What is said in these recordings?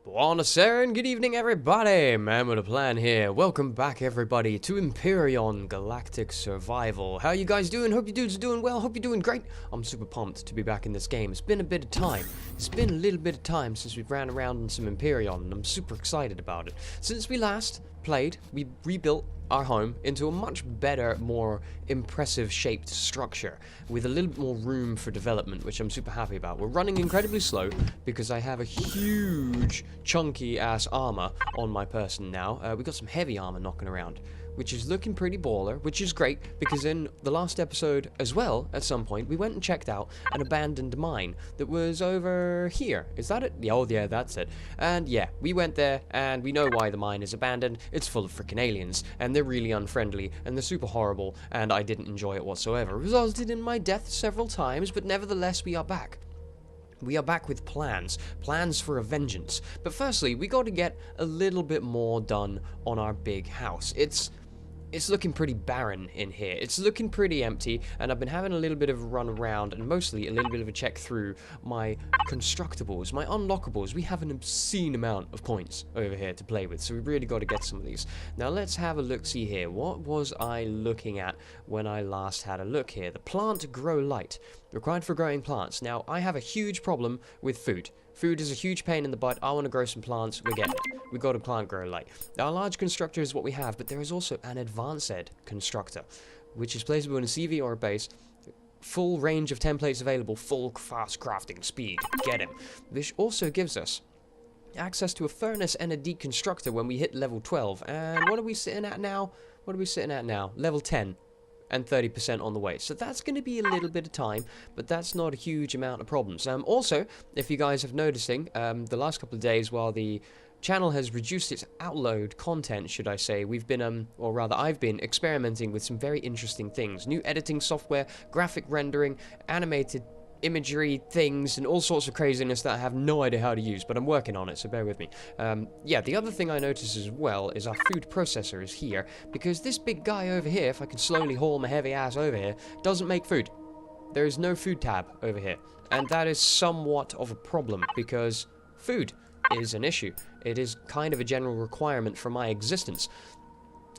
Buonasera and good evening everybody, MannwidaPlann here. Welcome back everybody to Empyrion Galactic Survival. How you guys doing? Hope you dudes are doing well, hope you're doing great. I'm super pumped to be back in this game. It's been a bit of time. It's been a little bit of time since we've ran around in some Empyrion and I'm super excited about it. Since we last played, we rebuilt our home into a much better, more impressive shaped structure with a little bit more room for development, which I'm super happy about. We're running incredibly slow because I have a huge chunky ass armor on my person now. We got some heavy armor knocking around, which is looking pretty baller, which is great because in the last episode as well, at some point, we went and checked out an abandoned mine that was over here. Is that it? Yeah, oh yeah, that's it. And yeah, we went there and we know why the mine is abandoned. It's full of freaking aliens and they're really unfriendly and they're super horrible and I didn't enjoy it whatsoever. It resulted in my death several times, but nevertheless we are back. We are back with plans for a vengeance. But firstly, we got to get a little bit more done on our big house. It's looking pretty barren in here. It's looking pretty empty, and I've been having a little bit of a run around, and mostly a little bit of a check through my constructables, my unlockables. We have an obscene amount of points over here to play with, so we've really got to get some of these. Now let's have a look-see here. What was I looking at when I last had a look here? The plant grow light, required for growing plants. Now, I have a huge problem with food. Food is a huge pain in the butt. I want to grow some plants. We're getting it. We've got a plant grow light. Our large constructor is what we have, but there is also an advanced constructor, which is placeable in a CV or a base. Full range of templates available. Full fast crafting speed. Get him. This also gives us access to a furnace and a deconstructor when we hit level 12. And what are we sitting at now? What are we sitting at now? Level 10. And 30% on the way. So that's going to be a little bit of time, but that's not a huge amount of problems. Also, if you guys have noticing, the last couple of days while the channel has reduced its outload content, should I say, we've been, or rather I've been experimenting with some very interesting things. New editing software, graphic rendering, animated imagery things, and all sorts of craziness that I have no idea how to use, but I'm working on it, so bear with me. Yeah, the other thing I noticed as well is our food processor is here, because this big guy over here, if I can slowly haul my heavy ass over here, doesn't make food. There is no food tab over here, and that is somewhat of a problem, because food is an issue. It is kind of a general requirement for my existence.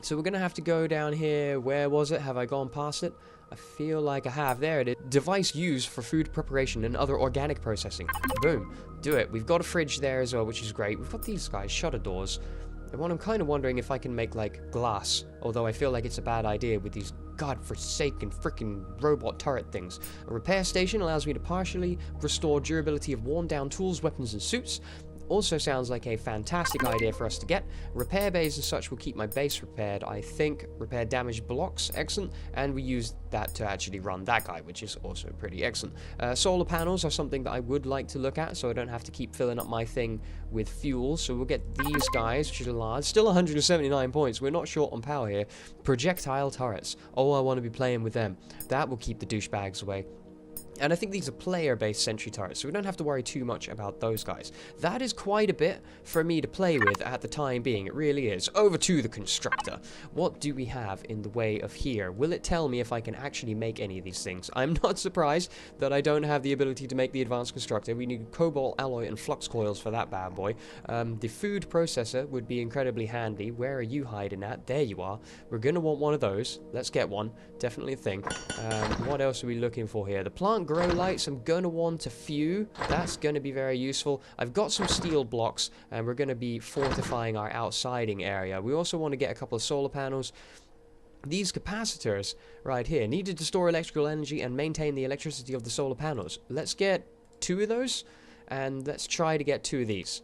So we're going to have to go down here. Where was it? Have I gone past it? I feel like I have. There it is. Device used for food preparation and other organic processing. Boom. Do it. We've got a fridge there as well, which is great. We've got these guys, shutter doors. And what I'm kind of wondering if I can make, like, glass. Although I feel like it's a bad idea with these godforsaken freaking robot turret things. A repair station allows me to partially restore durability of worn-down tools, weapons, and suits. Also sounds like a fantastic idea for us to get. Repair bays and such will keep my base repaired, I think. Repair damaged blocks, excellent. And we use that to actually run that guy, which is also pretty excellent. Solar panels are something that I would like to look at, so I don't have to keep filling up my thing with fuel. So we'll get these guys, which are large. Still 179 points. We're not short on power here. Projectile turrets. Oh, I want to be playing with them. That will keep the douchebags away. And I think these are player-based sentry turrets, so we don't have to worry too much about those guys. That is quite a bit for me to play with at the time being. It really is. Over to the constructor. What do we have in the way of here? Will it tell me if I can actually make any of these things? I'm not surprised that I don't have the ability to make the advanced constructor. We need cobalt alloy and flux coils for that bad boy. The food processor would be incredibly handy. Where are you hiding at? There you are. We're going to want one of those. Let's get one. Definitely a thing. What else are we looking for here? The plant grow lights, I'm going to want a few. That's going to be very useful. I've got some steel blocks and we're going to be fortifying our outsiding area. We also want to get a couple of solar panels. These capacitors right here needed to store electrical energy and maintain the electricity of the solar panels. Let's get 2 of those and let's try to get 2 of these.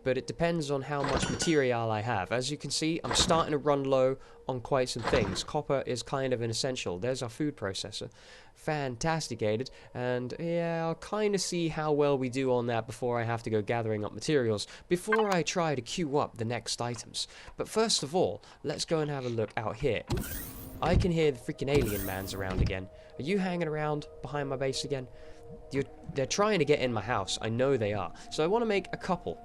But it depends on how much material I have. As you can see, I'm starting to run low on quite some things. Copper is kind of an essential. There's our food processor. Fantasticated. And yeah, I'll kind of see how well we do on that before I have to go gathering up materials, before I try to queue up the next items. But first of all, let's go and have a look out here. I can hear the freaking alien mans around again. Are you hanging around behind my base again? They're trying to get in my house. I know they are. So I want to make a couple.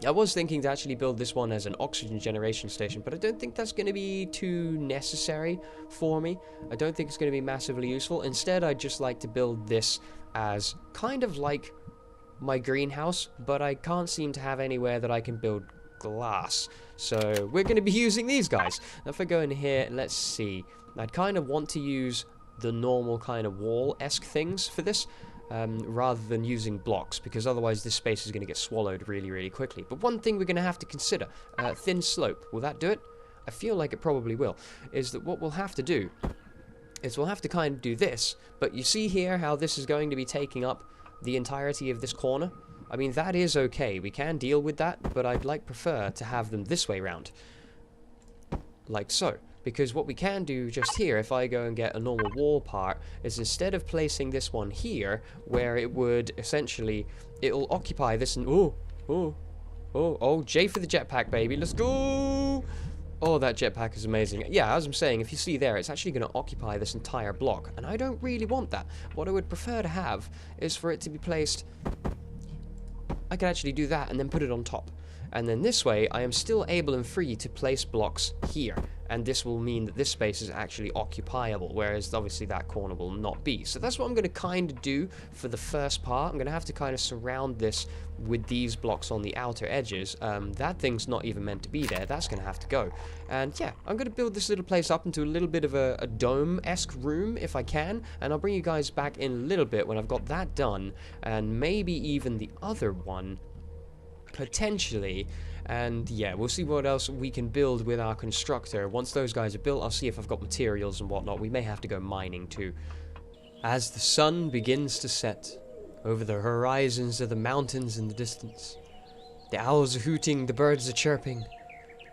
I was thinking to actually build this one as an oxygen generation station, but I don't think that's going to be too necessary for me. I don't think it's going to be massively useful. Instead, I'd just like to build this as kind of like my greenhouse, but I can't seem to have anywhere that I can build glass. So we're going to be using these guys. Now if I go in here, let's see. I'd kind of want to use the normal kind of wall-esque things for this, rather than using blocks, because otherwise this space is going to get swallowed really, really quickly. But one thing we're going to have to consider, thin slope. Will that do it? I feel like it probably will. Is that what we'll have to do is we'll have to kind of do this, but you see here how this is going to be taking up the entirety of this corner? I mean, that is okay. We can deal with that, but I'd prefer to have them this way round. Like so. Because what we can do just here, if I go and get a normal wall part, is instead of placing this one here, where it would essentially, it'll occupy this and, oh, J for the jetpack, baby, let's go! Oh, that jetpack is amazing. Yeah, as I'm saying, if you see there, it's actually going to occupy this entire block, and I don't really want that. What I would prefer to have is for it to be placed, I could actually do that and then put it on top. And then this way, I am still able and free to place blocks here. And this will mean that this space is actually occupiable, whereas obviously that corner will not be. So that's what I'm going to kind of do for the first part. I'm going to have to kind of surround this with these blocks on the outer edges. That thing's not even meant to be there. That's going to have to go. And yeah, I'm going to build this little place up into a little bit of a dome-esque room if I can. And I'll bring you guys back in a little bit when I've got that done. And maybe even the other one. Potentially, and yeah, we'll see what else we can build with our constructor. Once those guys are built, I'll see if I've got materials and whatnot. We may have to go mining too. As the sun begins to set over the horizons of the mountains in the distance, the owls are hooting, the birds are chirping,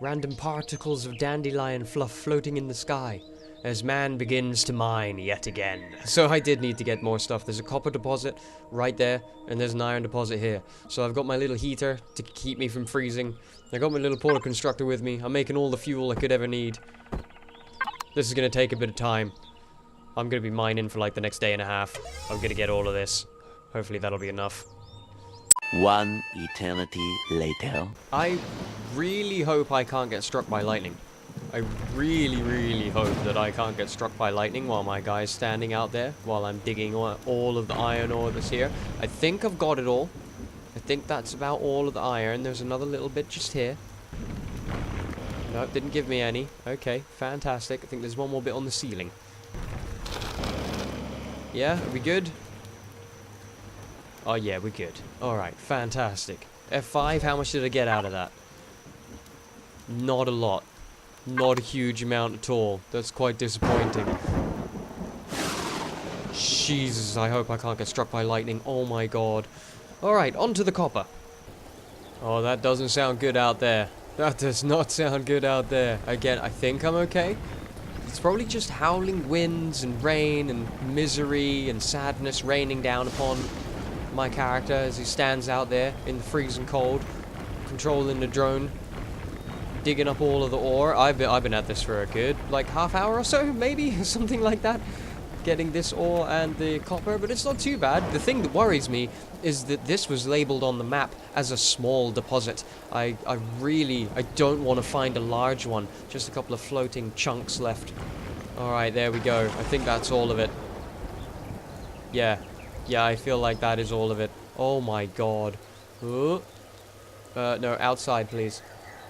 random particles of dandelion fluff floating in the sky, as man begins to mine yet again. So I did need to get more stuff. There's a copper deposit right there, and there's an iron deposit here. So I've got my little heater to keep me from freezing. I got my little portal constructor with me. I'm making all the fuel I could ever need. This is going to take a bit of time. I'm going to be mining for like the next day and a half. I'm going to get all of this. Hopefully that'll be enough. One eternity later. I really hope I can't get struck by lightning. I really, really hope that I can't get struck by lightning while my guy's standing out there, while I'm digging all of the iron ore that's here. I think I've got it all. I think that's about all of the iron. There's another little bit just here. Nope, didn't give me any. Okay, fantastic. I think there's one more bit on the ceiling. Yeah, are we good? Oh yeah, we're good. Alright, fantastic. F5, how much did I get out of that? Not a lot. Not a huge amount at all. That's quite disappointing. Jesus, I hope I can't get struck by lightning. Oh my god. Alright, on to the copper. Oh, that doesn't sound good out there. That does not sound good out there. Again, I think I'm okay. It's probably just howling winds and rain and misery and sadness raining down upon my character as he stands out there in the freezing cold, controlling the drone. Digging up all of the ore. I've been at this for a good, like, half hour or so, maybe? Something like that. Getting this ore and the copper, but it's not too bad. The thing that worries me is that this was labeled on the map as a small deposit. I don't want to find a large one. Just a couple of floating chunks left. Alright, there we go. I think that's all of it. Yeah, I feel like that is all of it. Oh my god. No, outside, please.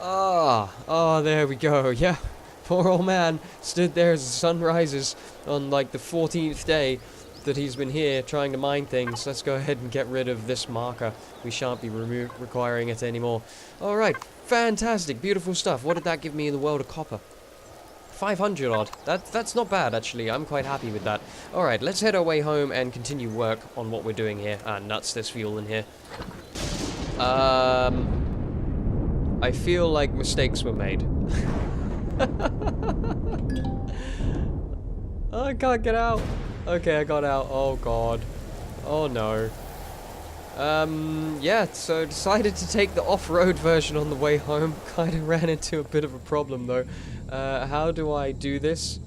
Oh, there we go, yeah. Poor old man stood there as the sun rises on, like, the 14th day that he's been here trying to mine things. Let's go ahead and get rid of this marker. We shan't be requiring it anymore. Alright, fantastic, beautiful stuff. What did that give me in the world of copper? 500 odd. That's not bad, actually. I'm quite happy with that. Alright, let's head our way home and continue work on what we're doing here. Ah, nuts, there's fuel in here. I feel like mistakes were made. Oh, I can't get out. Okay, I got out. Oh god. Oh no. Yeah, so I decided to take the off-road version on the way home. Kind of ran into a bit of a problem though. How do I do this?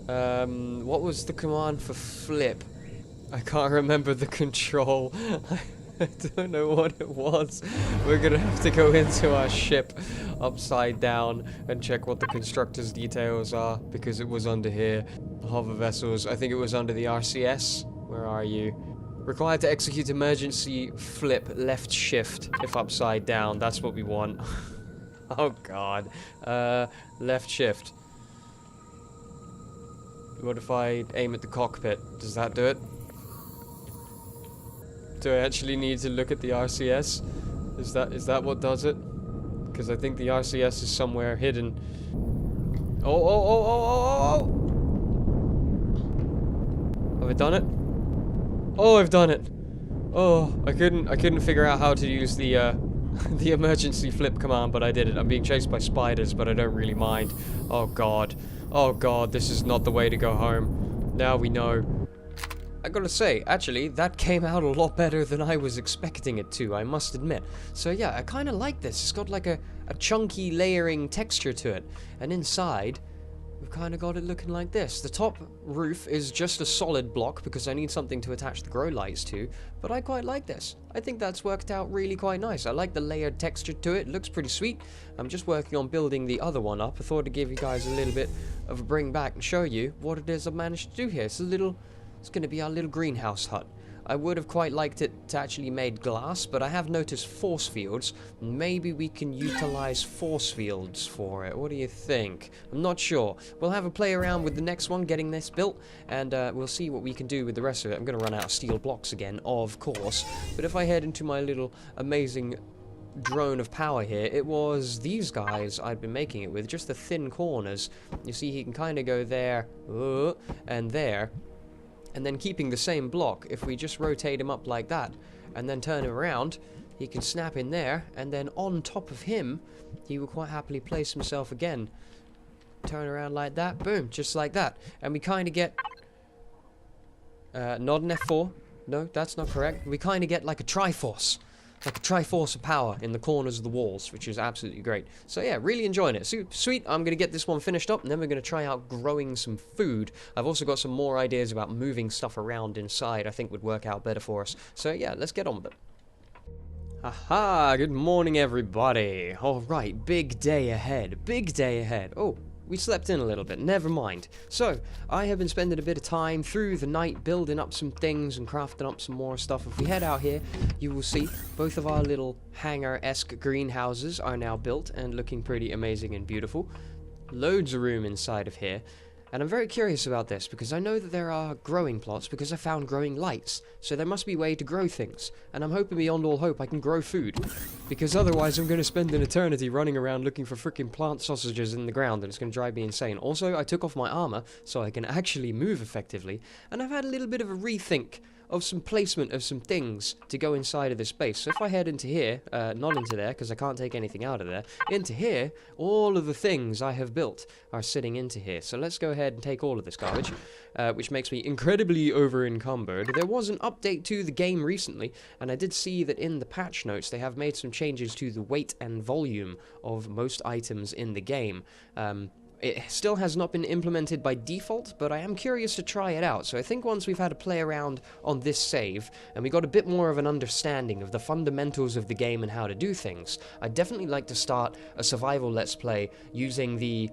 What was the command for flip? I can't remember the control. I don't know what it was. We're gonna have to go into our ship upside down and check what the constructor's details are, because it was under here. Hover vessels. I think it was under the RCS. Where are you? Required to execute emergency flip left shift if upside down. That's what we want. Oh god. Left shift. What if I aim at the cockpit? Does that do it? Do I actually need to look at the RCS? Is that what does it? Because I think the RCS is somewhere hidden. Oh! Have I done it? Oh, I've done it. Oh, I couldn't figure out how to use the the emergency flip command, but I did it. I'm being chased by spiders, but I don't really mind. Oh god. Oh god, this is not the way to go home. Now we know. I gotta say, actually, that came out a lot better than I was expecting it to, I must admit. So yeah, I kinda like this. It's got like a chunky layering texture to it. And inside, we've kind of got it looking like this. The top roof is just a solid block because I need something to attach the grow lights to, but I quite like this. I think that's worked out really quite nice. I like the layered texture to it. It looks pretty sweet. I'm just working on building the other one up. I thought to give you guys a little bit of a bring back and show you what it is I've managed to do here. It's going to be our little greenhouse hut. I would have quite liked it to actually made glass, but I have noticed force fields. Maybe we can utilize force fields for it. What do you think? I'm not sure. We'll have a play around with the next one, getting this built, and we'll see what we can do with the rest of it. I'm going to run out of steel blocks again, of course. But if I head into my little amazing drone of power here, it was these guys I'd been making it with, just the thin corners. You see, he can kind of go there, and there. And then keeping the same block, if we just rotate him up like that, and then turn him around, he can snap in there, and then on top of him, he will quite happily place himself again. Turn around like that, boom, just like that. And we kind of get... not an F4. No, that's not correct. We kind of get like a Triforce. Like a Triforce of power in the corners of the walls, which is absolutely great. So yeah, really enjoying it. Super sweet. I'm going to get this one finished up, and then we're going to try out growing some food. I've also got some more ideas about moving stuff around inside I think would work out better for us. So yeah, let's get on with it. Aha, good morning everybody. Alright, big day ahead. Big day ahead. Oh, we slept in a little bit, never mind. So, I have been spending a bit of time through the night building up some things and crafting up some more stuff. If we head out here, you will see both of our little hangar-esque greenhouses are now built and looking pretty amazing and beautiful. Loads of room inside of here. And I'm very curious about this because I know that there are growing plots because I found growing lights. So there must be a way to grow things. And I'm hoping beyond all hope I can grow food. Because otherwise I'm going to spend an eternity running around looking for freaking plant sausages in the ground and it's going to drive me insane. Also, I took off my armor so I can actually move effectively. And I've had a little bit of a rethink of some placement of some things to go inside of this space. So if I head into here, not into there because I can't take anything out of there, into here, all of the things I have built are sitting into here. So let's go ahead and take all of this garbage, which makes me incredibly over-encumbered. There was an update to the game recently, and I did see that in the patch notes they have made some changes to the weight and volume of most items in the game. It still has not been implemented by default, but I am curious to try it out. So I think once we've had a play around on this save, and we got a bit more of an understanding of the fundamentals of the game and how to do things, I'd definitely like to start a survival let's play using the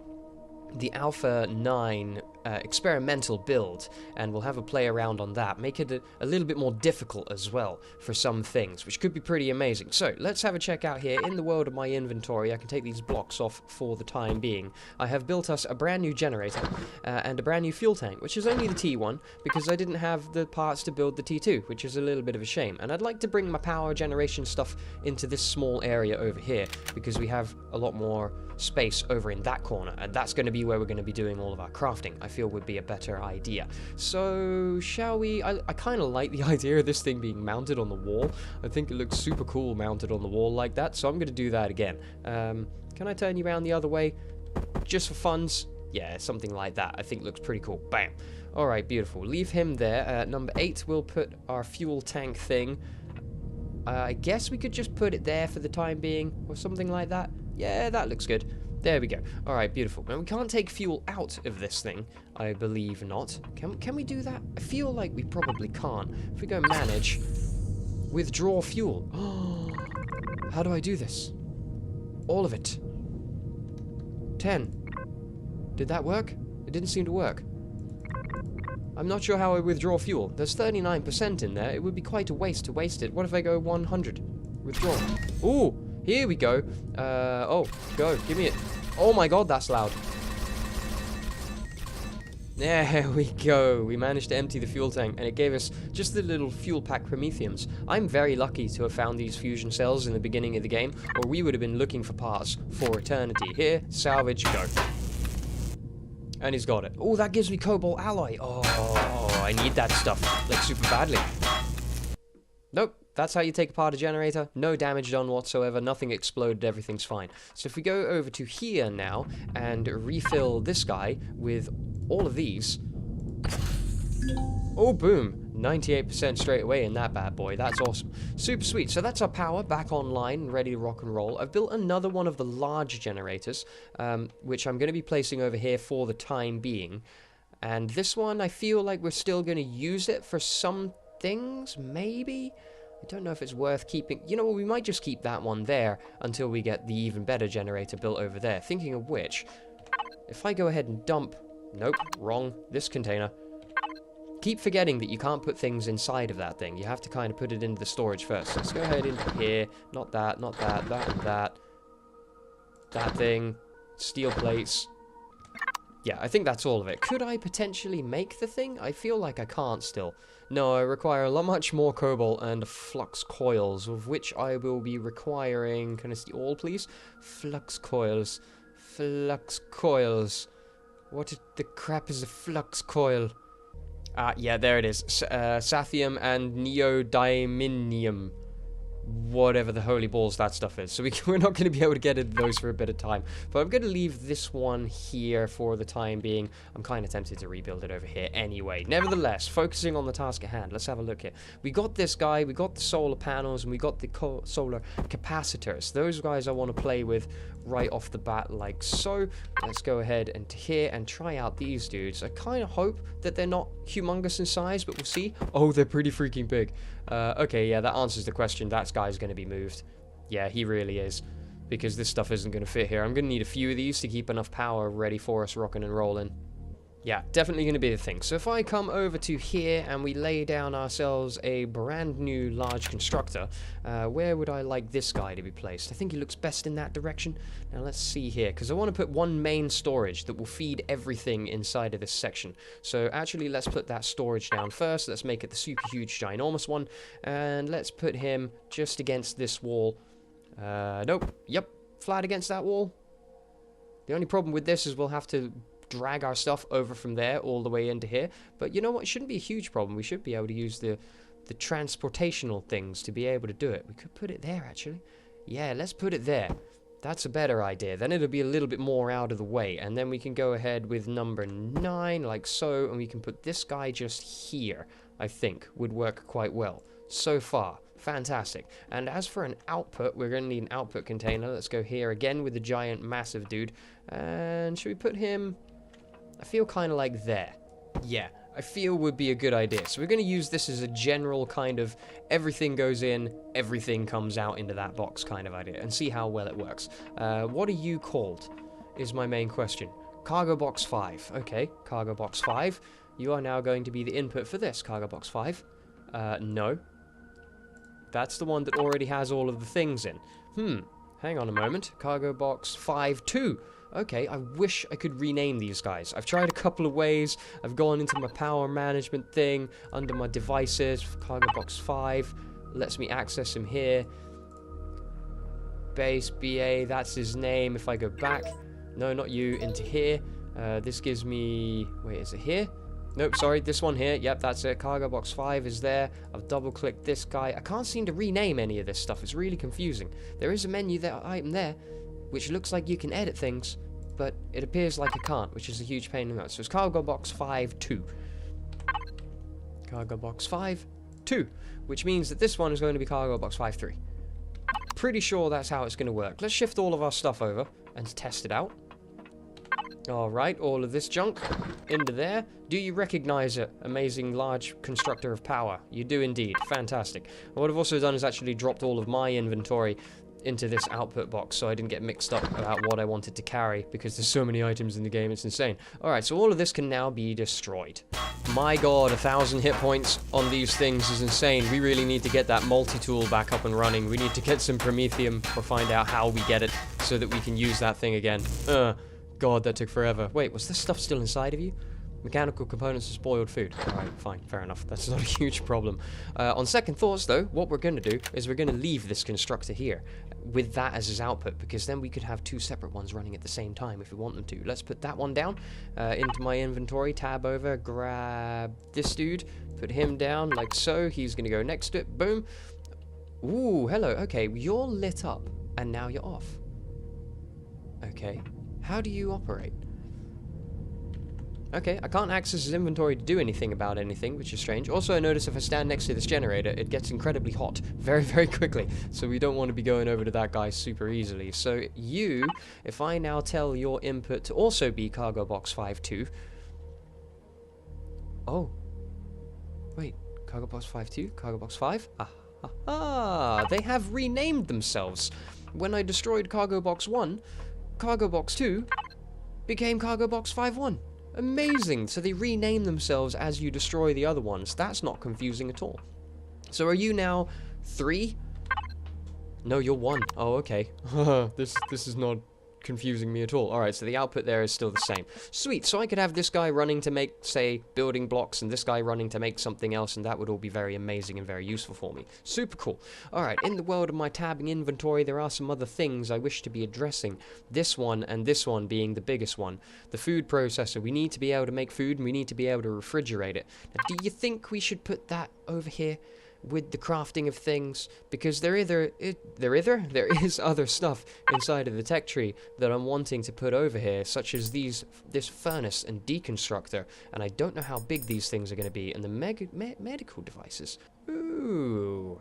Alpha 9 experimental build, and we'll have a play around on that, make it a little bit more difficult as well for some things, which could be pretty amazing. So let's have a check out here. In the world of my inventory, I can take these blocks off for the time being. I have built us a brand new generator and a brand new fuel tank, which is only the T1 because I didn't have the parts to build the T2, which is a little bit of a shame. And I'd like to bring my power generation stuff into this small area over here because we have a lot more space over in that corner, and that's going to be where we're going to be doing all of our crafting. I feel would be a better idea. So shall we? I kind of like the idea of this thing being mounted on the wall. I think it looks super cool mounted on the wall like that, so I'm going to do that again. Can I turn you around the other way just for funs? Yeah, something like that. I think looks pretty cool. Bam. Alright, beautiful. Leave him there. Number 8, we'll put our fuel tank thing. I guess we could just put it there for the time being or something like that. Yeah, that looks good. There we go. Alright, beautiful. Now, we can't take fuel out of this thing. I believe not. Can we do that? I feel like we probably can't. If we go manage, withdraw fuel. How do I do this? All of it. 10. Did that work? It didn't seem to work. I'm not sure how I withdraw fuel. There's 39% in there. It would be quite a waste to waste it. What if I go 100? Withdraw. Ooh, here we go. Oh, go. Give me it. Oh my god, that's loud. There we go. We managed to empty the fuel tank, and it gave us just the little fuel pack promethiums. I'm very lucky to have found these fusion cells in the beginning of the game, or we would have been looking for parts for eternity. Here, salvage, go. And he's got it. Oh, that gives me cobalt alloy. Oh, I need that stuff, like, super badly. Nope, that's how you take apart a generator. No damage done whatsoever, nothing exploded, everything's fine. So if we go over to here now, and refill this guy with all of these. Oh, boom. 98% straight away in that bad boy. That's awesome. Super sweet. So that's our power back online, ready to rock and roll. I've built another one of the large generators, which I'm going to be placing over here for the time being. And this one, I feel like we're still going to use it for some things, maybe? I don't know if it's worth keeping. You know what, we might just keep that one there until we get the even better generator built over there. Thinking of which, if I go ahead and dump... Nope, wrong. This container. Keep forgetting that you can't put things inside of that thing. You have to kind of put it into the storage first. Let's go ahead into here. Not that, not that, that and that. That thing. Steel plates. Yeah, I think that's all of it. Could I potentially make the thing? I feel like I can't still. No, I require a lot much more cobalt and flux coils, of which I will be requiring... Can I see all, please? Flux coils. Flux coils. What the crap is a flux coil? Yeah, there it is. Sathium and neodymium. Whatever the holy balls that stuff is. So we're not going to be able to get into those for a bit of time. But I'm going to leave this one here for the time being. I'm kind of tempted to rebuild it over here anyway. Nevertheless, focusing on the task at hand. Let's have a look here. We got this guy, we got the solar panels, and we got the solar capacitors. Those guys I want to play with right off the bat like so. Let's go ahead and here and try out these dudes. I kind of hope that they're not humongous in size, but we'll see. Oh, they're pretty freaking big. Okay, yeah, that answers the question. That guy's going to be moved. Yeah, he really is. Because this stuff isn't going to fit here. I'm going to need a few of these to keep enough power ready for us rocking and rolling. Yeah, definitely going to be the thing. So if I come over to here and we lay down ourselves a brand new large constructor, where would I like this guy to be placed? I think he looks best in that direction. Now let's see here, because I want to put one main storage that will feed everything inside of this section. So actually, let's put that storage down first. Let's make it the super huge, ginormous one. And let's put him just against this wall. Nope. Yep. Flat against that wall. The only problem with this is we'll have to drag our stuff over from there all the way into here. But you know what? It shouldn't be a huge problem. We should be able to use the transportational things to be able to do it. We could put it there, actually. Yeah, let's put it there. That's a better idea. Then it'll be a little bit more out of the way. And then we can go ahead with number 9, like so. And we can put this guy just here, I think, would work quite well. So far, fantastic. And as for an output, we're going to need an output container. Let's go here again with the giant, massive dude. And should we put him... I feel kind of like there. Yeah, I feel would be a good idea. So we're going to use this as a general kind of everything goes in, everything comes out into that box kind of idea, and see how well it works. What are you called is my main question. Cargo Box 5. Okay, Cargo Box 5. You are now going to be the input for this, Cargo Box 5. No. That's the one that already has all of the things in. Hang on a moment. Cargo Box 5-2. Okay, I wish I could rename these guys. I've tried a couple of ways. I've gone into my power management thing, under my devices, Cargo Box 5. Lets me access him here. Base BA, that's his name. If I go back, no, not you, into here. This gives me, wait, is it here? Nope, sorry, this one here. Yep, that's it. Cargo Box 5 is there. I've double-clicked this guy. I can't seem to rename any of this stuff. It's really confusing. There is a menu there, item there, which looks like you can edit things, but it appears like I can't, which is a huge pain in the ass. So it's Cargo Box 5-2. Cargo Box 5-2, which means that this one is going to be Cargo Box 5-3. Pretty sure that's how it's going to work. Let's shift all of our stuff over and test it out. Alright, all of this junk into there. Do you recognize it? Amazing large constructor of power. You do indeed. Fantastic. What I've also done is actually dropped all of my inventory into this output box so I didn't get mixed up about what I wanted to carry, because there's so many items in the game, it's insane. Alright, so all of this can now be destroyed. My god, 1,000 hit points on these things is insane. We really need to get that multi-tool back up and running. We need to get some Promethium or find out how we get it so that we can use that thing again. God, that took forever. Wait, was this stuff still inside of you? Mechanical components of spoiled food. Alright, fine, fair enough. That's not a huge problem. On second thoughts, though, what we're going to do is we're going to leave this constructor here with that as his output, because then we could have two separate ones running at the same time if we want them to. Let's put that one down into my inventory, tab over, grab this dude, put him down like so. He's going to go next to it. Boom. Ooh, hello. Okay, you're lit up, and now you're off. Okay. How do you operate? Okay, I can't access his inventory to do anything about anything, which is strange. Also, I notice if I stand next to this generator, it gets incredibly hot very, very quickly. So we don't want to be going over to that guy super easily. So you, if I now tell your input to also be cargo box 5-2. Oh. Wait, cargo box 5-2? Cargo box 5? Ah, they have renamed themselves. When I destroyed cargo box 1, cargo box 2 became cargo box 5-1. Amazing. So they rename themselves as you destroy the other ones. That's not confusing at all. So are you now 3? No, you're 1. Oh, okay. This is not confusing me at all. Alright, so the output there is still the same. Sweet, so I could have this guy running to make, say, building blocks, and this guy running to make something else, and that would all be very amazing and very useful for me. Super cool. Alright, in the world of my tabbing inventory, there are some other things I wish to be addressing. This one and this one being the biggest one. The food processor. We need to be able to make food, and we need to be able to refrigerate it. Now, do you think we should put that over here with the crafting of things? Because there is other stuff inside of the tech tree that I'm wanting to put over here, such as this furnace and deconstructor, and I don't know how big these things are going to be. And the medical devices. Ooh,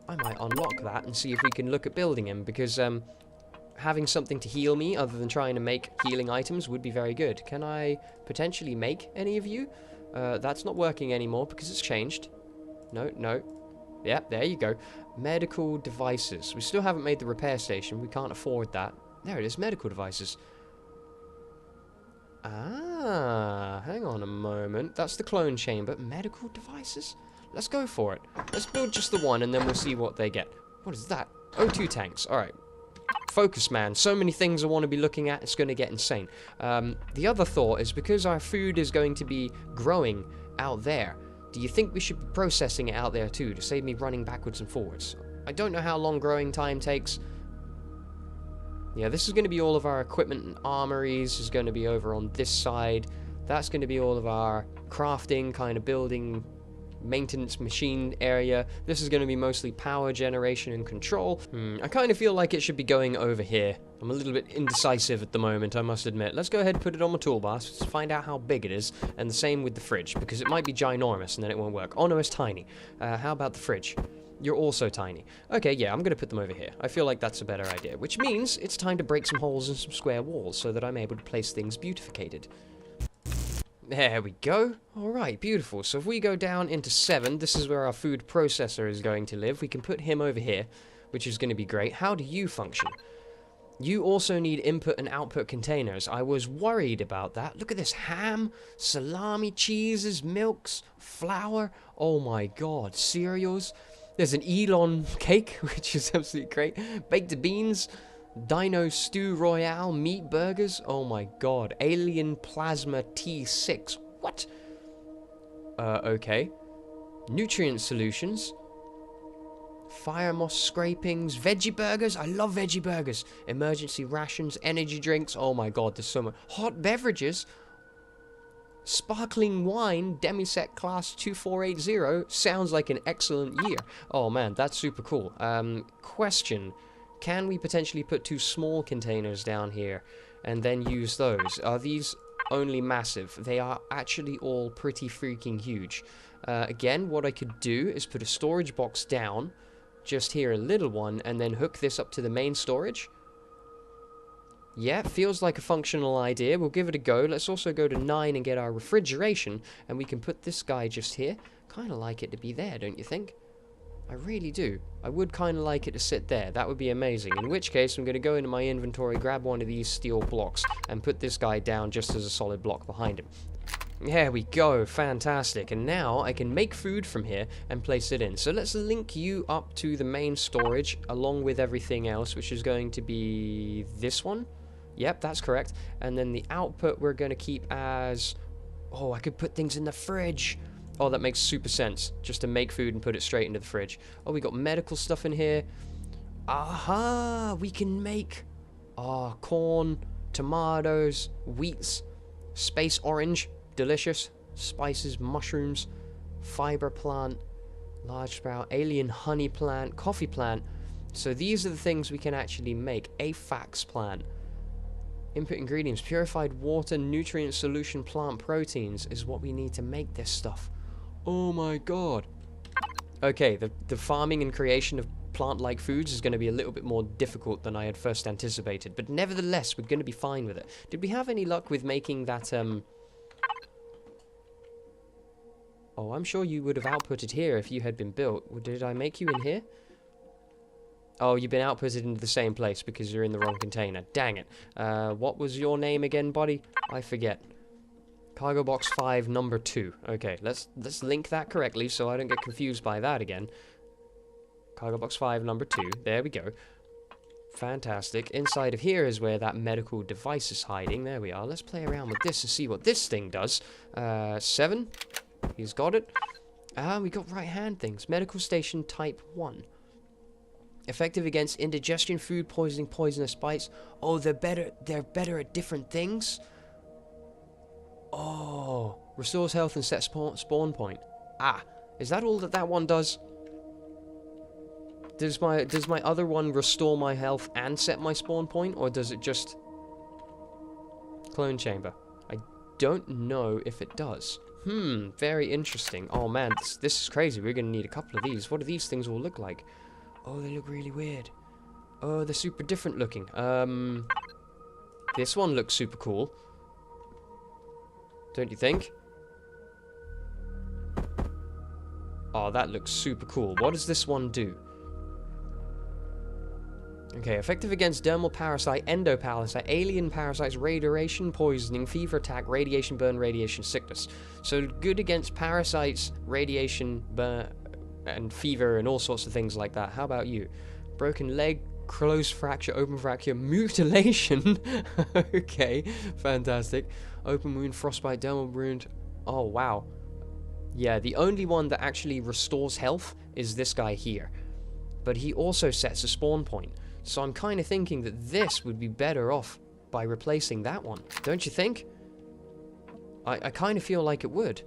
I might unlock that and see if we can look at building him, because having something to heal me other than trying to make healing items would be very good. Can I potentially make any of you? That's not working anymore because it's changed. No. Yeah, there you go. Medical devices. We still haven't made the repair station. We can't afford that. There it is, medical devices. Ah, hang on a moment. That's the clone chamber. Medical devices? Let's go for it. Let's build just the one, and then we'll see what they get. What is that? O2 tanks. Alright. Focus, man. So many things I want to be looking at. It's going to get insane. The other thought is, because our food is going to be growing out there, do you think we should be processing it out there too, to save me running backwards and forwards? I don't know how long growing time takes. Yeah, this is going to be all of our equipment and armories. Is going to be over on this side. That's going to be all of our crafting, kind of building, maintenance machine area. This is going to be mostly power generation and control. I kind of feel like it should be going over here. I'm a little bit indecisive at the moment, I must admit. Let's go ahead and put it on my toolbar. Let's find out how big it is. And the same with the fridge, because it might be ginormous and then it won't work. Oh no, it's tiny. How about the fridge? You're also tiny. Okay, yeah, I'm going to put them over here. I feel like that's a better idea, which means it's time to break some holes in some square walls so that I'm able to place things beautificated. There we go. Alright, beautiful. So if we go down into 7, this is where our food processor is going to live. We can put him over here, which is going to be great. How do you function? You also need input and output containers. I was worried about that. Look at this. Ham, salami, cheeses, milks, flour. Oh my god. Cereals. There's an Elon cake, which is absolutely great. Baked beans. Dino Stew Royale, meat burgers. Oh my god. Alien Plasma T6. What? Okay. Nutrient solutions. Fire moss scrapings. Veggie burgers. I love veggie burgers. Emergency rations. Energy drinks. Oh my god, there's so much. Hot beverages. Sparkling wine. Demisec class 2480. Sounds like an excellent year. Oh man, that's super cool. Question. Can we potentially put 2 small containers down here and then use those? Are these only massive? They are actually all pretty freaking huge. Again, what I could do is put a storage box down, just here a little one, and then hook this up to the main storage. Yeah, feels like a functional idea. We'll give it a go. Let's also go to 9 and get our refrigeration, and we can put this guy just here. Kind of like it to be there, don't you think? I really do. I would kind of like it to sit there. That would be amazing. In which case, I'm going to go into my inventory, grab one of these steel blocks, and put this guy down just as a solid block behind him. There we go, fantastic. And now I can make food from here and place it in. So let's link you up to the main storage along with everything else, which is going to be this one. Yep, that's correct. And then the output we're going to keep as... Oh, I could put things in the fridge. Oh, that makes super sense. Just to make food and put it straight into the fridge. Oh, we got medical stuff in here. Aha! We can make... corn, tomatoes, wheats, space orange. Delicious. Spices, mushrooms, fiber plant, large sprout, alien honey plant, coffee plant. So these are the things we can actually make. Aphax plant. Input ingredients. Purified water, nutrient solution, plant proteins is what we need to make this stuff. Oh my god. Okay, the farming and creation of plant-like foods is going to be a little bit more difficult than I had first anticipated. But nevertheless, we're going to be fine with it. Did we have any luck with making that, Oh, I'm sure you would have outputted here if you had been built. Did I make you in here? Oh, you've been outputted into the same place because you're in the wrong container. Dang it. What was your name again, buddy? I forget. Cargo box 5, number 2. Okay, let's link that correctly so I don't get confused by that again. Cargo box 5, number 2. There we go. Fantastic. Inside of here is where that medical device is hiding. There we are. Let's play around with this and see what this thing does. 7. He's got it. We got right-hand things. Medical station type 1. Effective against indigestion, food poisoning, poisonous bites. Oh, they're better at different things. Oh, restores health and set spawn point. Is that all that one does? Does my other one restore my health and set my spawn point, or does it just clone chamber? I don't know if it does. Very interesting. Oh man, this is crazy. We're gonna need a couple of these. What do these things all look like? Oh, they look really weird. Oh, they're super different looking. This one looks super cool. Don't you think? Oh, that looks super cool. What does this one do? Okay, effective against dermal parasite, endoparasite, alien parasites, radiation, poisoning, fever attack, radiation burn, radiation sickness. So good against parasites, radiation burn, and fever, and all sorts of things like that. How about you? Broken leg, closed fracture, open fracture, mutilation. Okay, fantastic. Open wound, frostbite, dermal wound. Oh, wow. Yeah, the only one that actually restores health is this guy here. But he also sets a spawn point. So I'm kind of thinking that this would be better off by replacing that one. Don't you think? I kind of feel like it would.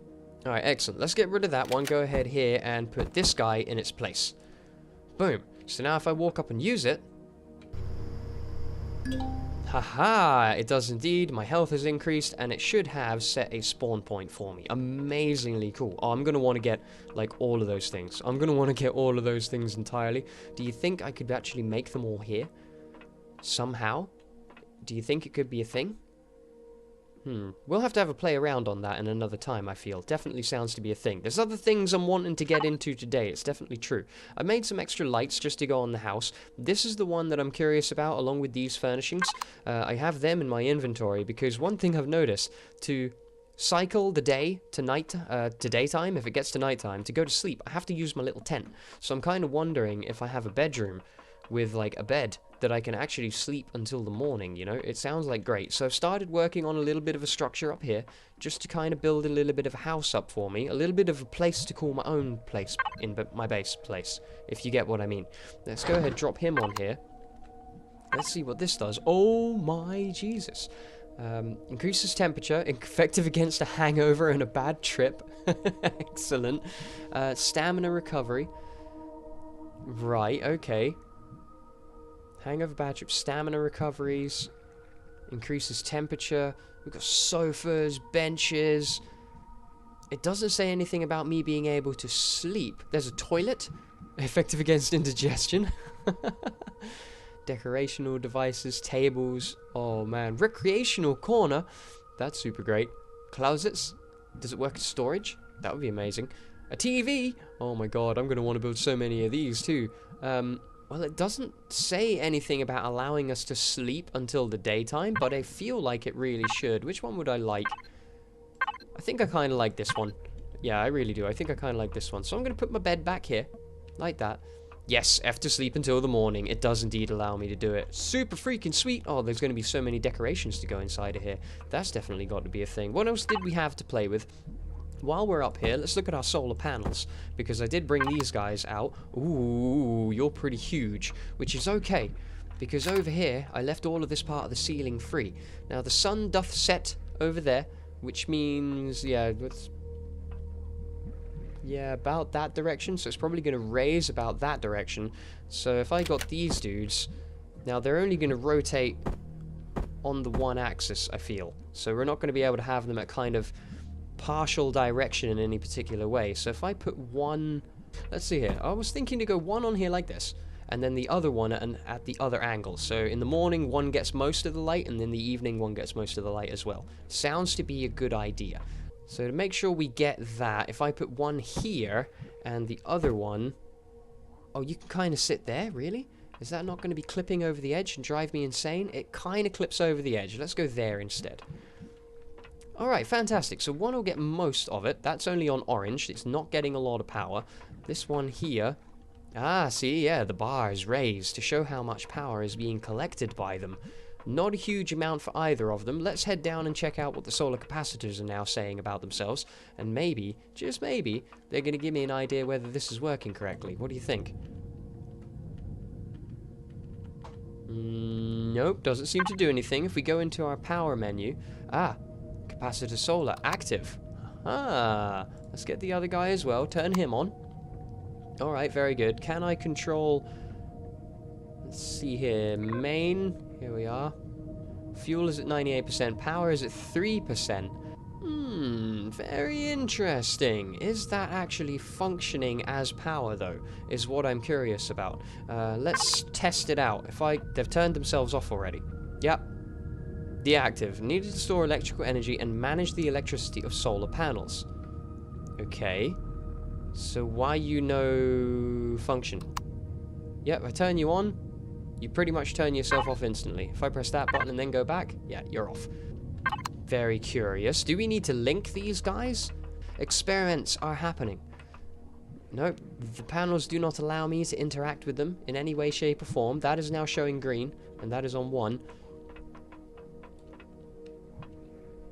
Alright, excellent. Let's get rid of that one. Go ahead here and put this guy in its place. Boom. So now if I walk up and use it... Haha! It does indeed. My health has increased and it should have set a spawn point for me. Amazingly cool. Oh, I'm going to want to get, like, all of those things. I'm going to want to get all of those things entirely. Do you think I could actually make them all here? Somehow? Do you think it could be a thing? We'll have to have a play around on that in another time, I feel. Definitely sounds to be a thing. There's other things I'm wanting to get into today. It's definitely true. I made some extra lights just to go on the house. This is the one that I'm curious about, along with these furnishings. I have them in my inventory because one thing I've noticed, to cycle the day to night, to daytime, if it gets to nighttime, to go to sleep, I have to use my little tent. So I'm kind of wondering if I have a bedroom with, like, a bed that I can actually sleep until the morning, you know? It sounds like great. So I've started working on a little bit of a structure up here, just to kind of build a little bit of a house up for me, a little bit of a place to call my own place, in my base place, if you get what I mean. Let's go ahead, drop him on here. Let's see what this does. Oh my Jesus. Increases temperature, effective against a hangover and a bad trip. Excellent. Stamina recovery. Right, okay. Hangover, bad trip, stamina recoveries, increases temperature. We've got sofas, benches. It doesn't say anything about me being able to sleep. There's a toilet, effective against indigestion. Decorational devices, tables. Oh man, recreational corner. That's super great. Closets. Does it work as storage? That would be amazing. A TV. Oh my god, I'm going to want to build so many of these too. Well, it doesn't say anything about allowing us to sleep until the daytime, but I feel like it really should. Which one would I like? I think I kind of like this one. Yeah, I really do. I think I kind of like this one. So I'm going to put my bed back here. Like that. Yes, F to sleep until the morning. It does indeed allow me to do it. Super freaking sweet. Oh, there's going to be so many decorations to go inside of here. That's definitely got to be a thing. What else did we have to play with? While we're up here, let's look at our solar panels, because I did bring these guys out. Ooh, you're pretty huge, which is okay, because over here, I left all of this part of the ceiling free. Now, the sun doth set over there, which means, yeah, about that direction, so it's probably going to raise about that direction. So if I got these dudes, now they're only going to rotate on the one axis, I feel. So we're not going to be able to have them at kind of partial direction in any particular way. So if I put one, let's see here, I was thinking to go one on here like this, and then the other one at the other angle. So in the morning one gets most of the light, and in the evening one gets most of the light as well. Sounds to be a good idea. So to make sure we get that, if I put one here and the other one, oh, you can kind of sit there, really? Is that not going to be clipping over the edge and drive me insane? It kind of clips over the edge. Let's go there instead. Alright, fantastic. So one will get most of it. That's only on orange. It's not getting a lot of power. This one here. Ah, see, yeah, the bar is raised to show how much power is being collected by them. Not a huge amount for either of them. Let's head down and check out what the solar capacitors are now saying about themselves. And maybe, just maybe, they're going to give me an idea whether this is working correctly. What do you think? Nope, doesn't seem to do anything. If we go into our power menu... Ah, capacitor solar, active. Ah, let's get the other guy as well. Turn him on. Alright, very good. Can I control... Let's see here. Main. Here we are. Fuel is at 98%. Power is at 3%. Very interesting. Is that actually functioning as power, though? Is what I'm curious about. Let's test it out. They've turned themselves off already. Yep. Deactive. Needed to store electrical energy and manage the electricity of solar panels. Okay. So why you no function? Yep, I turn you on. You pretty much turn yourself off instantly. If I press that button and then go back, yeah, you're off. Very curious. Do we need to link these guys? Experiments are happening. Nope, the panels do not allow me to interact with them in any way, shape, or form. That is now showing green, and that is on 1.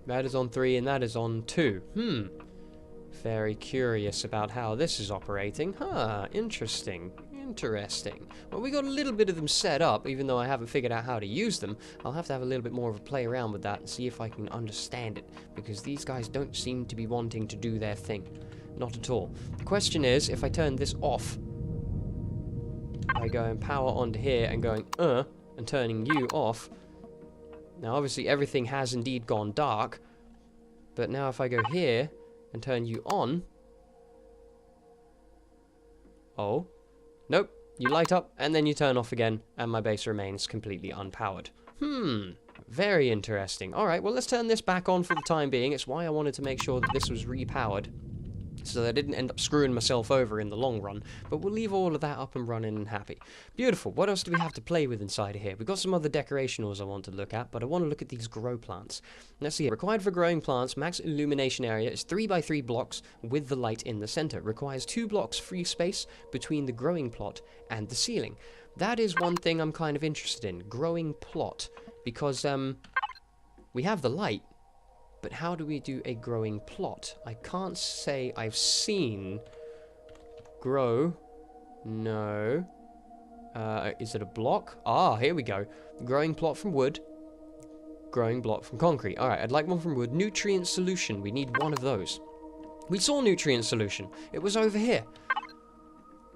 That is on 3, and that is on 2. Very curious about how this is operating. Huh, interesting. Interesting. Well, we got a little bit of them set up, even though I haven't figured out how to use them. I'll have to have a little bit more of a play around with that and see if I can understand it, because these guys don't seem to be wanting to do their thing. Not at all. The question is, if I turn this off, I go and power onto here and going, and turning you off. Now, obviously, everything has indeed gone dark, but now if I go here and turn you on, oh, nope, you light up and then you turn off again, and my base remains completely unpowered. Very interesting. Alright, well, let's turn this back on for the time being. It's why I wanted to make sure that this was repowered, so that I didn't end up screwing myself over in the long run. But we'll leave all of that up and running and happy. Beautiful. What else do we have to play with inside of here? We've got some other decorationals I want to look at, but I want to look at these grow plants. Let's see here. Required for growing plants, max illumination area is 3 by 3 blocks with the light in the center. Requires 2 blocks free space between the growing plot and the ceiling. That is one thing I'm kind of interested in. Growing plot. Because, we have the light. But how do we do a growing plot? I can't say I've seen grow. No. Is it a block? Ah, here we go. Growing plot from wood. Growing block from concrete. Alright, I'd like one from wood. Nutrient solution. We need one of those. We saw nutrient solution. It was over here.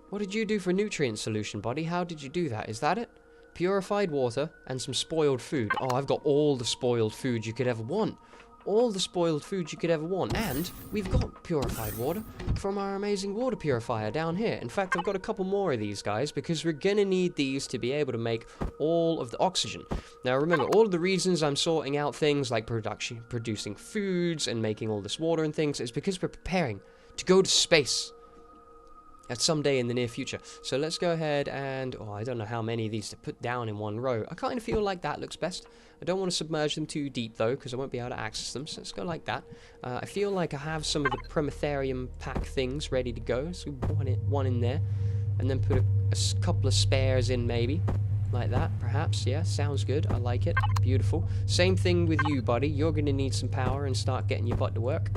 What did you do for nutrient solution, buddy? How did you do that? Is that it? Purified water and some spoiled food. Oh, I've got all the spoiled food you could ever want. All the spoiled food you could ever want. And we've got purified water from our amazing water purifier down here. In fact, I've got a couple more of these guys because we're gonna need these to be able to make all of the oxygen. Now remember, all of the reasons I'm sorting out things like producing foods and making all this water and things is because we're preparing to go to space. at some day in the near future. So let's go ahead and, oh, I don't know how many of these to put down in one row. I kind of feel like that looks best. I don't want to submerge them too deep though, because I won't be able to access them, so let's go like that. I feel like I have some of the Prometherium pack things ready to go, so one in there, and then put a couple of spares in maybe, like that, perhaps. Yeah, sounds good, I like it, beautiful. Same thing with you, buddy, you're going to need some power and start getting your butt to work.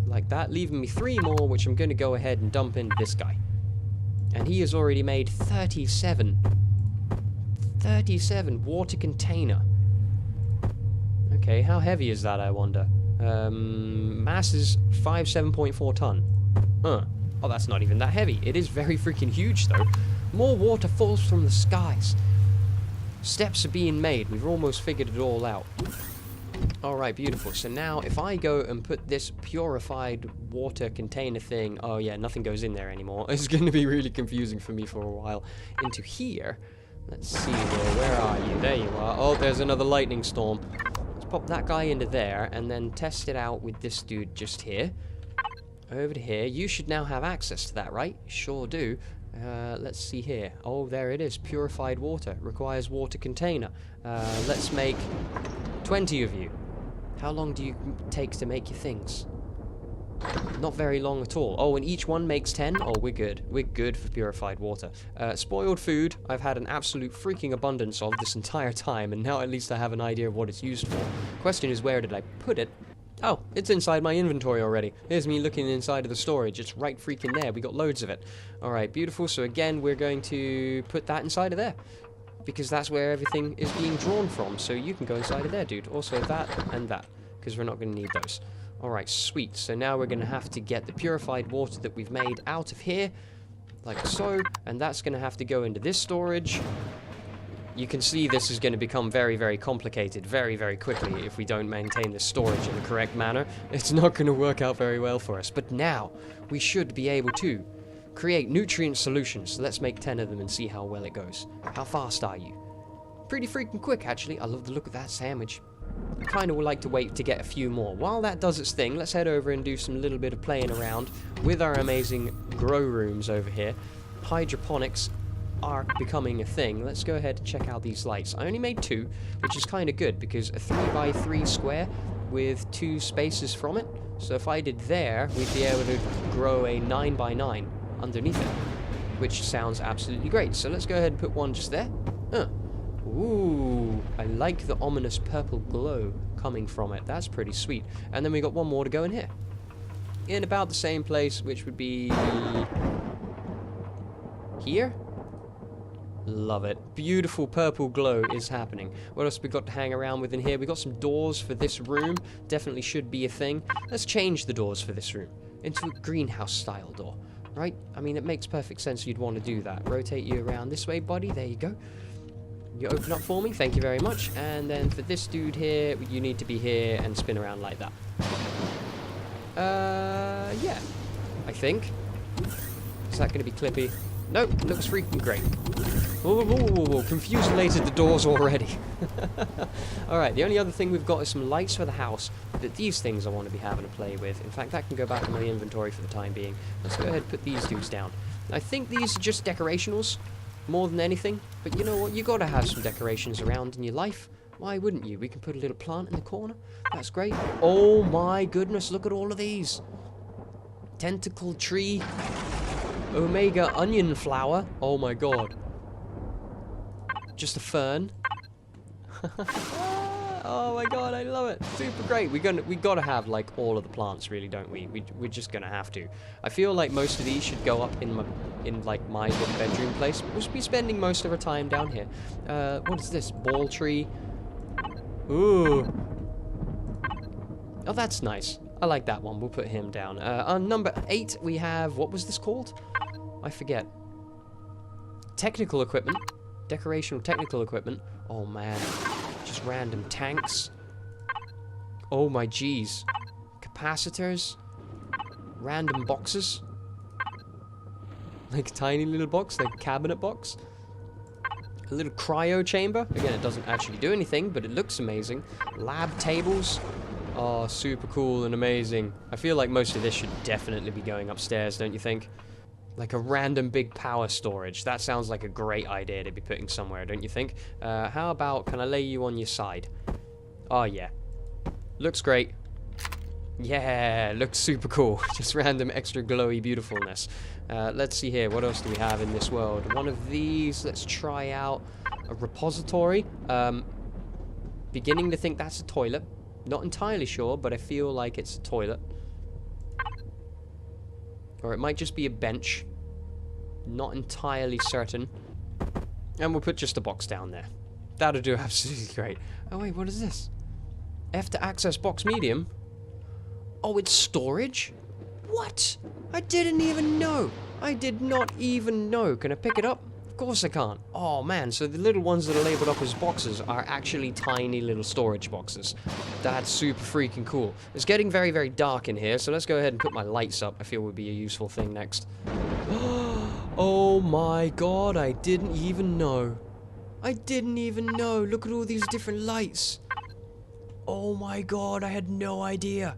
Like that, leaving me 3 more, which I'm going to go ahead and dump into this guy. And he has already made 37 water container. Okay, how heavy is that, I wonder? Mass is 7.4 ton. Oh, that's not even that heavy. It is very freaking huge, though. More water falls from the skies. Steps are being made. We've almost figured it all out. Alright, beautiful. So now, if I go and put this purified water container thing... Oh, yeah, nothing goes in there anymore. It's going to be really confusing for me for a while. Into here... Let's see here. Where are you? There you are. Oh, there's another lightning storm. Let's pop that guy into there and then test it out with this dude just here. Over to here. You should now have access to that, right? Sure do. Let's see here. Oh, there it is. Purified water. Requires water container. Let's make 20 of you. How long do you take to make your things? Not very long at all. Oh, and each one makes 10? Oh, we're good. We're good for purified water. Spoiled food, I've had an absolute freaking abundance of this entire time, and now at least I have an idea of what it's used for. Question is, where did I put it? Oh, it's inside my inventory already. Here's me looking inside of the storage. It's right freaking there. We got loads of it. Alright, beautiful. So again, we're going to put that inside of there, because that's where everything is being drawn from. So you can go inside of there, dude. Also that and that, because we're not going to need those. Alright, sweet. So now we're going to have to get the purified water that we've made out of here, like so, and that's going to have to go into this storage. You can see this is going to become very, very complicated very, very quickly if we don't maintain this storage in the correct manner. It's not going to work out very well for us. But now, we should be able to create nutrient solutions. So let's make 10 of them and see how well it goes. How fast are you? Pretty freaking quick, actually. I love the look of that sandwich. I kind of would like to wait to get a few more. While that does its thing, let's head over and do some little bit of playing around with our amazing grow rooms over here. Hydroponics are becoming a thing. Let's go ahead and check out these lights. I only made 2, which is kind of good because a 3x3 square with 2 spaces from it. So if I did there, we'd be able to grow a 9x9 underneath it, which sounds absolutely great. So let's go ahead and put one just there. Ooh, I like the ominous purple glow coming from it. That's pretty sweet. And then we got one more to go in here. In about the same place, which would be here. Love it. Beautiful purple glow is happening. What else we got to hang around with in here? We got some doors for this room. Definitely should be a thing. Let's change the doors for this room into a greenhouse style door, right? I mean, it makes perfect sense you'd want to do that. Rotate you around this way, buddy. There you go. You open up for me, thank you very much. And then for this dude here, you need to be here and spin around like that. Yeah, I think. Is that going to be clippy? Nope, looks freaking great. Whoa, confused-lated the doors already. Alright, the only other thing we've got is some lights for the house, but these things I want to be having a play with. In fact, that can go back in my inventory for the time being. Let's go ahead and put these dudes down. I think these are just decorationals, more than anything, but you know what, you gotta have some decorations around in your life. Why wouldn't you? We can put a little plant in the corner. That's great. Oh my goodness, look at all of these. Tentacle tree. Omega onion flower. Oh my god. Just a fern. Oh my god, I love it. Super great. We gotta have like all of the plants, really, don't we? We're just gonna have to. I feel like most of these should go up in like my little bedroom place. We'll be spending most of our time down here. What is this? Ball tree. Ooh. Oh, that's nice. I like that one. We'll put him down. On number 8, we have, what was this called? I forget. Technical equipment. Decorational technical equipment. Oh man. Just random tanks. Oh my geez. Capacitors. Random boxes. Like a tiny little box, like a cabinet box. A little cryo chamber. Again, it doesn't actually do anything, but it looks amazing. Lab tables. Oh, super cool and amazing. I feel like most of this should definitely be going upstairs, don't you think? Like a random big power storage. That sounds like a great idea to be putting somewhere, don't you think? How about, can I lay you on your side? Oh, yeah. Looks great. Yeah, looks super cool. Just random extra glowy beautifulness. Let's see here. What else do we have in this world? One of these. Let's try out a repository. Beginning to think that's a toilet. Not entirely sure, but I feel like it's a toilet. Or it might just be a bench. Not entirely certain. And we'll put just a box down there. That'll do absolutely great. Oh wait, what is this? F to access box medium? Oh, it's storage? What? I didn't even know. I did not even know. Can I pick it up? Of course I can't. Oh man, so the little ones that are labeled up as boxes are actually tiny little storage boxes. That's super freaking cool. It's getting very, very dark in here, so let's go ahead and put my lights up. I feel would be a useful thing next. Oh my god, I didn't even know. I didn't even know. Look at all these different lights. Oh my god, I had no idea.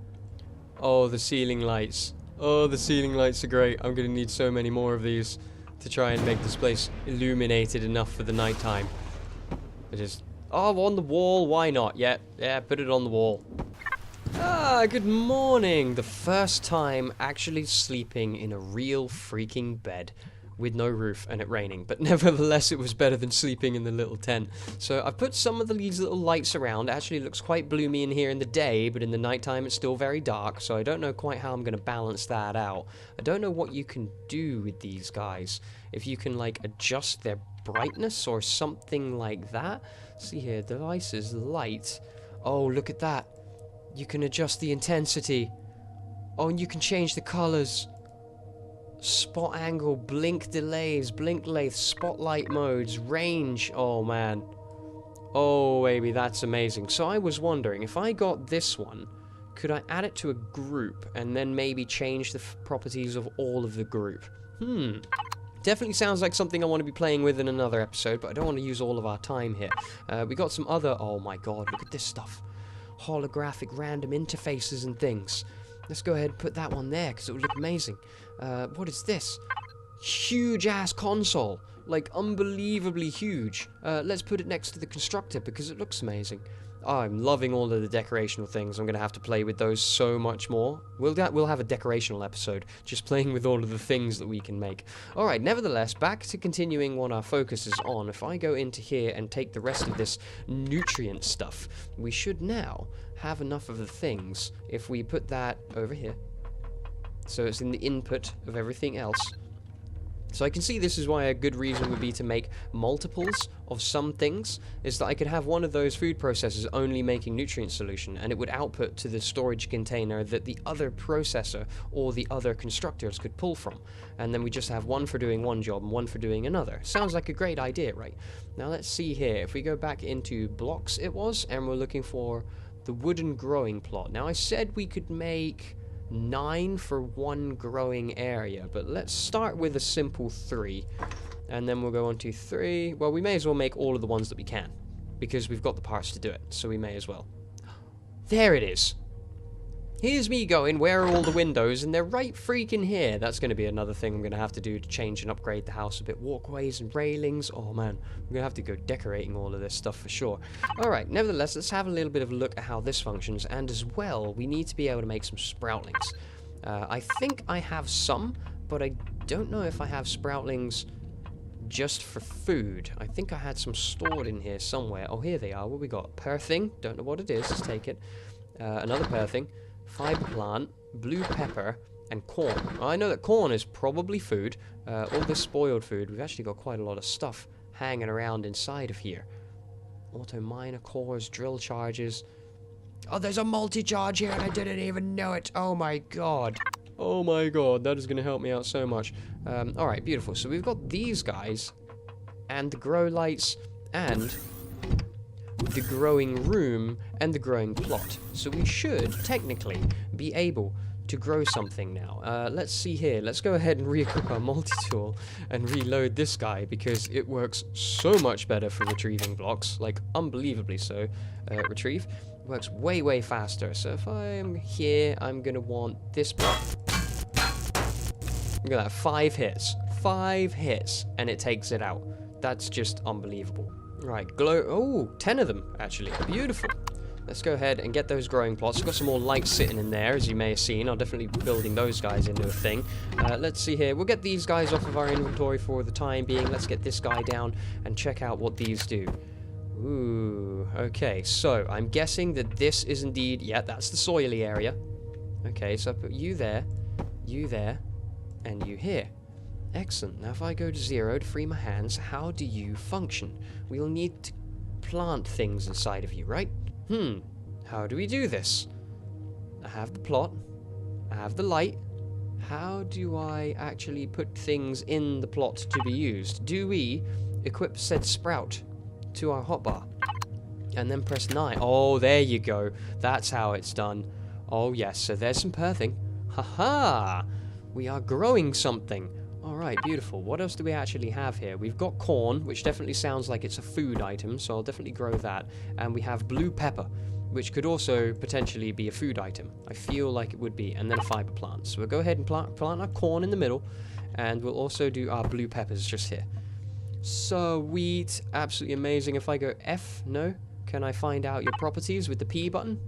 Oh, the ceiling lights. Oh, the ceiling lights are great. I'm gonna need so many more of these to try and make this place illuminated enough for the nighttime. Oh, on the wall, why not? Yeah, put it on the wall. Ah, good morning. The first time actually sleeping in a real freaking bed with no roof and it raining, but nevertheless it was better than sleeping in the little tent. So I've put some of these little lights around. It actually looks quite bloomy in here in the day, but in the nighttime it's still very dark, so I don't know quite how I'm going to balance that out. I don't know what you can do with these guys. If you can like adjust their brightness or something like that. See here, devices, light. Oh, look at that. You can adjust the intensity. Oh, and you can change the colors. Spot angle, blink delays, blink length, spotlight modes, range. Oh man. Oh baby, that's amazing. So I was wondering, if I got this one, could I add it to a group and then maybe change the properties of all of the group? Definitely sounds like something I want to be playing with in another episode, but I don't want to use all of our time here. We got some other, oh my god, look at this stuff. Holographic random interfaces and things. Let's go ahead and put that one there, because it would look amazing. What is this? Huge-ass console. Like, unbelievably huge. Let's put it next to the constructor, because it looks amazing. Oh, I'm loving all of the decorational things. I'm going to have to play with those so much more. We'll have a decorational episode, just playing with all of the things that we can make. Alright, nevertheless, back to continuing what our focus is on. If I go into here and take the rest of this nutrient stuff, we should now have enough of the things if we put that over here. So it's in the input of everything else. So I can see this is why a good reason would be to make multiples of some things, is that I could have one of those food processors only making nutrient solution, and it would output to the storage container that the other processor or the other constructors could pull from. And then we just have one for doing one job and one for doing another. Sounds like a great idea, right? Now let's see here. If we go back into blocks it was, and we're looking for the wooden growing plot. Now I said we could make 9 for one growing area, but let's start with a simple 3, and then we'll go on to 3. Well, we may as well make all of the ones that we can, because we've got the parts to do it, so we may as well. There it is. Here's me going, where are all the windows? And they're right freaking here. That's going to be another thing I'm going to have to do to change and upgrade the house a bit. Walkways and railings. Oh man, I'm going to have to go decorating all of this stuff for sure. Alright, nevertheless, let's have a little bit of a look at how this functions. And as well, we need to be able to make some sproutlings. I think I have some, but I don't know if I have sproutlings just for food. I think I had some stored in here somewhere. Oh, here they are. What we got? Pear thing. Don't know what it is. Let's take it. Another pear thing. Fiber plant, blue pepper, and corn. I know that corn is probably food. All this spoiled food. We've actually got quite a lot of stuff hanging around inside of here. Auto miner cores, drill charges. Oh, there's a multi-charge here and I didn't even know it. Oh my god. Oh my god, that is going to help me out so much. Alright, beautiful. So we've got these guys, and the grow lights, and the growing room, and the growing plot. So we should, technically, be able to grow something now. Let's see here. Let's go ahead and re-equip our multi-tool and reload this guy, because it works so much better for retrieving blocks. Like, unbelievably so. Retrieve. Works way, way faster. So if I'm here, I'm going to want this block. Look at that, 5 hits. 5 hits, and it takes it out. That's just unbelievable. Right, glow. Oh, 10 of them, actually. Beautiful. Let's go ahead and get those growing plots. Got some more lights sitting in there, as you may have seen. I'll definitely be building those guys into a thing. Let's see here. We'll get these guys off of our inventory for the time being. Let's get this guy down and check out what these do. Ooh, okay. So, I'm guessing that this is indeed... Yeah, that's the soily area. Okay, so I put you there, and you here. Excellent. Now, if I go to 0 to free my hands, how do you function? We'll need to plant things inside of you, right? How do we do this? I have the plot. I have the light. How do I actually put things in the plot to be used? Do we equip said sprout to our hotbar? And then press 9. Oh, there you go. That's how it's done. Oh, yes. So there's some perthing. Haha! We are growing something. Alright, beautiful. What else do we actually have here? We've got corn, which definitely sounds like it's a food item, so I'll definitely grow that. And we have blue pepper, which could also potentially be a food item. I feel like it would be. And then a fiber plant. So we'll go ahead and plant our corn in the middle, and we'll also do our blue peppers just here. Sweet. Absolutely amazing. If I go F, no. Can I find out your properties with the P button?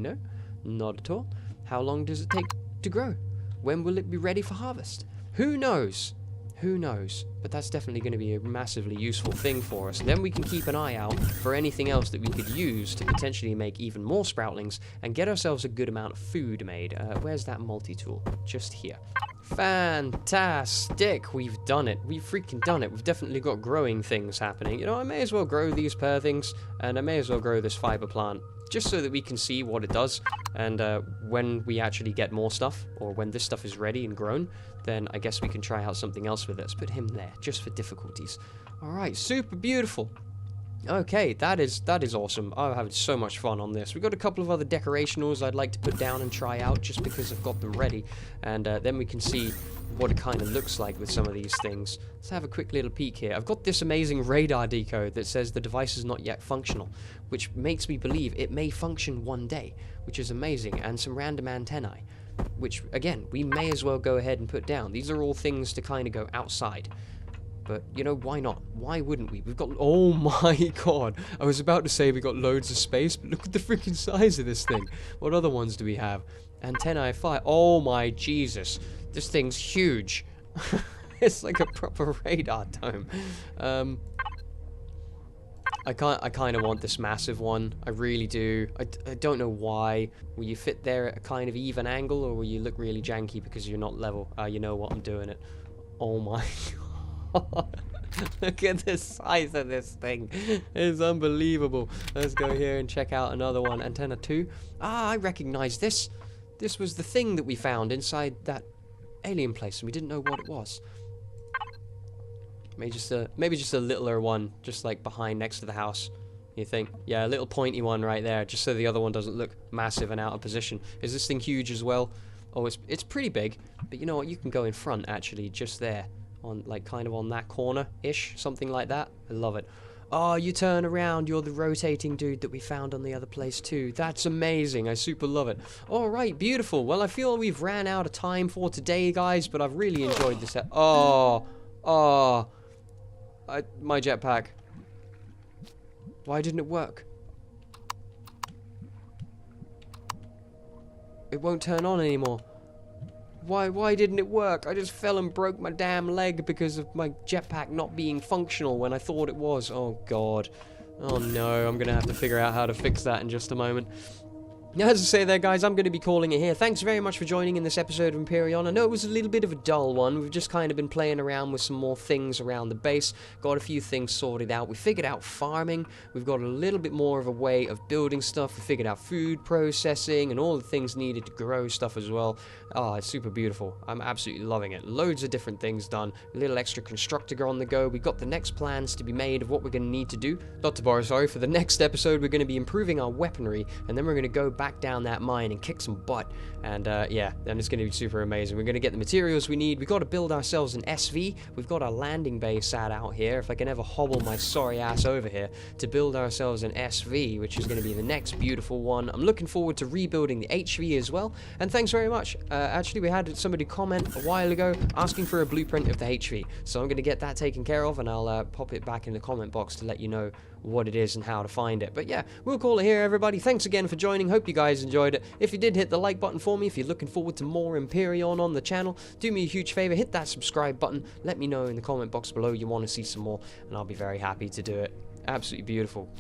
No. Not at all. How long does it take to grow? When will it be ready for harvest? Who knows? Who knows? But that's definitely going to be a massively useful thing for us. And then we can keep an eye out for anything else that we could use to potentially make even more sproutlings and get ourselves a good amount of food made. Where's that multi-tool? Just here. Fantastic! We've done it. We've freaking done it. We've definitely got growing things happening. You know, I may as well grow these pear things, and I may as well grow this fiber plant, just so that we can see what it does. And when we actually get more stuff, or when this stuff is ready and grown, then I guess we can try out something else with it. Let's put him there, just for difficulties. Alright, super beautiful. Okay, that is awesome. I'm having so much fun on this. We've got a couple of other decorationals I'd like to put down and try out, just because I've got them ready. And then we can see what it kind of looks like with some of these things. Let's have a quick little peek here. I've got this amazing radar decode that says the device is not yet functional, which makes me believe it may function one day, which is amazing, and some random antennae, which, again, we may as well go ahead and put down. These are all things to kind of go outside. But, you know, why not? Why wouldn't we? We've got... Oh my god. I was about to say we got loads of space, but look at the freaking size of this thing. What other ones do we have? Antennae 5. Oh my Jesus. This thing's huge. It's like a proper radar dome. I kind of want this massive one. I really do. I don't know why. Will you fit there at a kind of even angle, or will you look really janky because you're not level? You know what, I'm doing it. Oh my god. Look at the size of this thing. It's unbelievable. Let's go here and check out another one. Antenna 2. Ah, I recognize this. This was the thing that we found inside that alien place, and we didn't know what it was. Maybe just a littler one, just like behind next to the house. You think? Yeah, a little pointy one right there, just so the other one doesn't look massive and out of position. Is this thing huge as well? Oh, it's pretty big, but you know what? You can go in front actually, just there, on like kind of on that corner-ish, something like that. I love it. Oh, you turn around, you're the rotating dude that we found on the other place too. That's amazing, I super love it. Alright, beautiful. Well, I feel we've ran out of time for today, guys, but I've really enjoyed this. My jetpack. Why didn't it work? It won't turn on anymore. Why didn't it work? I just fell and broke my damn leg because of my jetpack not being functional when I thought it was. Oh god. Oh no, I'm gonna have to figure out how to fix that in just a moment. As I say there, guys, I'm going to be calling it here. Thanks very much for joining in this episode of Empyrion. I know it was a little bit of a dull one. We've just kind of been playing around with some more things around the base. Got a few things sorted out. We figured out farming. We've got a little bit more of a way of building stuff. We figured out food processing and all the things needed to grow stuff as well. Oh, it's super beautiful. I'm absolutely loving it. Loads of different things done. A little extra constructor on the go. We've got the next plans to be made of what we're going to need to do. Not to borrow, sorry. For the next episode, we're going to be improving our weaponry, and then we're going to go back down that mine and kick some butt. And yeah, then it's going to be super amazing. We're going to get the materials we need. We've got to build ourselves an SV. We've got a landing bay sat out here. If I can ever hobble my sorry ass over here to build ourselves an SV, which is going to be the next beautiful one. I'm looking forward to rebuilding the HV as well. And thanks very much. Actually, we had somebody comment a while ago asking for a blueprint of the HV. So I'm going to get that taken care of, and I'll pop it back in the comment box to let you know what it is and how to find it. But yeah, we'll call it here, everybody. Thanks again for joining. Hope you guys enjoyed it. If you did, hit the like button for me. If you're looking forward to more Empyrion on the channel, do me a huge favor, hit that subscribe button. Let me know in the comment box below you want to see some more, and I'll be very happy to do it. Absolutely beautiful.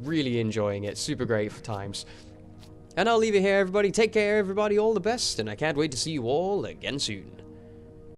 Really enjoying it. Super great for times. And I'll leave it here, everybody. Take care, everybody. All the best, and I can't wait to see you all again soon.